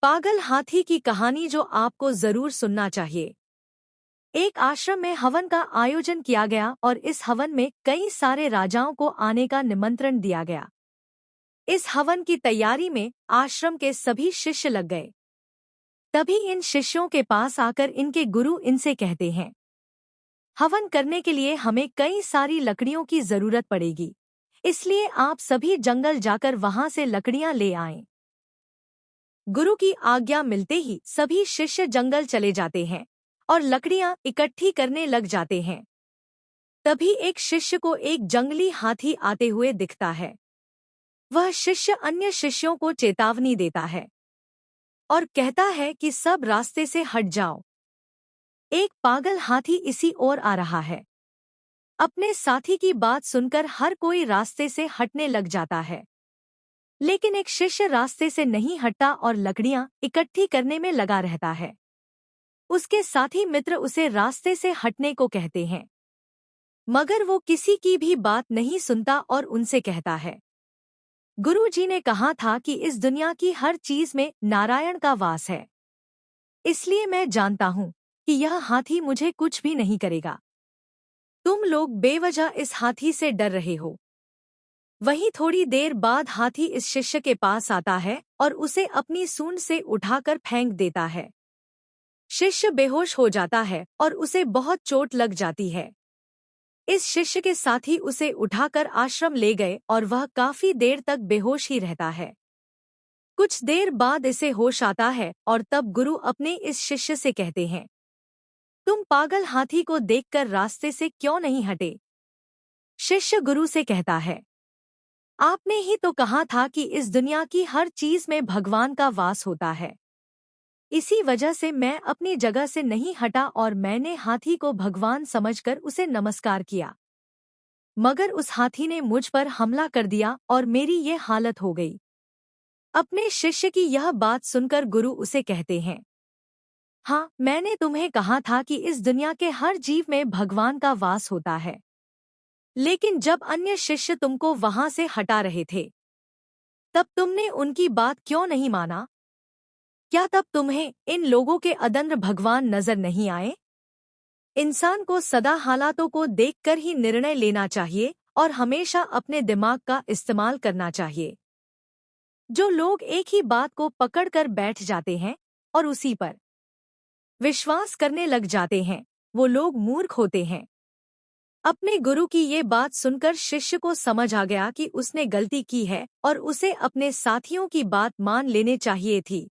पागल हाथी की कहानी जो आपको जरूर सुनना चाहिए। एक आश्रम में हवन का आयोजन किया गया और इस हवन में कई सारे राजाओं को आने का निमंत्रण दिया गया। इस हवन की तैयारी में आश्रम के सभी शिष्य लग गए। तभी इन शिष्यों के पास आकर इनके गुरु इनसे कहते हैं, हवन करने के लिए हमें कई सारी लकड़ियों की जरूरत पड़ेगी, इसलिए आप सभी जंगल जाकर वहां से लकड़ियां ले आएं। गुरु की आज्ञा मिलते ही सभी शिष्य जंगल चले जाते हैं और लकड़ियां इकट्ठी करने लग जाते हैं। तभी एक शिष्य को एक जंगली हाथी आते हुए दिखता है। वह शिष्य अन्य शिष्यों को चेतावनी देता है और कहता है कि सब रास्ते से हट जाओ। एक पागल हाथी इसी ओर आ रहा है। अपने साथी की बात सुनकर हर कोई रास्ते से हटने लग जाता है, लेकिन एक शिष्य रास्ते से नहीं हटता और लकड़ियां इकट्ठी करने में लगा रहता है। उसके साथी मित्र उसे रास्ते से हटने को कहते हैं, मगर वो किसी की भी बात नहीं सुनता और उनसे कहता है, गुरुजी ने कहा था कि इस दुनिया की हर चीज में नारायण का वास है, इसलिए मैं जानता हूँ कि यह हाथी मुझे कुछ भी नहीं करेगा। तुम लोग बेवजह इस हाथी से डर रहे हो। वहीं थोड़ी देर बाद हाथी इस शिष्य के पास आता है और उसे अपनी सूंड से उठाकर फेंक देता है। शिष्य बेहोश हो जाता है और उसे बहुत चोट लग जाती है। इस शिष्य के साथी उसे उठाकर आश्रम ले गए और वह काफी देर तक बेहोश ही रहता है। कुछ देर बाद इसे होश आता है और तब गुरु अपने इस शिष्य से कहते हैं, तुम पागल हाथी को देखकर रास्ते से क्यों नहीं हटे? शिष्य गुरु से कहता है, आपने ही तो कहा था कि इस दुनिया की हर चीज में भगवान का वास होता है। इसी वजह से मैं अपनी जगह से नहीं हटा और मैंने हाथी को भगवान समझकर उसे नमस्कार किया। मगर उस हाथी ने मुझ पर हमला कर दिया और मेरी ये हालत हो गई। अपने शिष्य की यह बात सुनकर गुरु उसे कहते हैं, हाँ, मैंने तुम्हें कहा था कि इस दुनिया के हर जीव में भगवान का वास होता है, लेकिन जब अन्य शिष्य तुमको वहां से हटा रहे थे, तब तुमने उनकी बात क्यों नहीं माना? क्या तब तुम्हें इन लोगों के अदम्य भगवान नजर नहीं आए? इंसान को सदा हालातों को देखकर ही निर्णय लेना चाहिए और हमेशा अपने दिमाग का इस्तेमाल करना चाहिए। जो लोग एक ही बात को पकड़कर बैठ जाते हैं और उसी पर विश्वास करने लग जाते हैं, वो लोग मूर्ख होते हैं। अपने गुरु की ये बात सुनकर शिष्य को समझ आ गया कि उसने गलती की है और उसे अपने साथियों की बात मान लेनी चाहिए थी।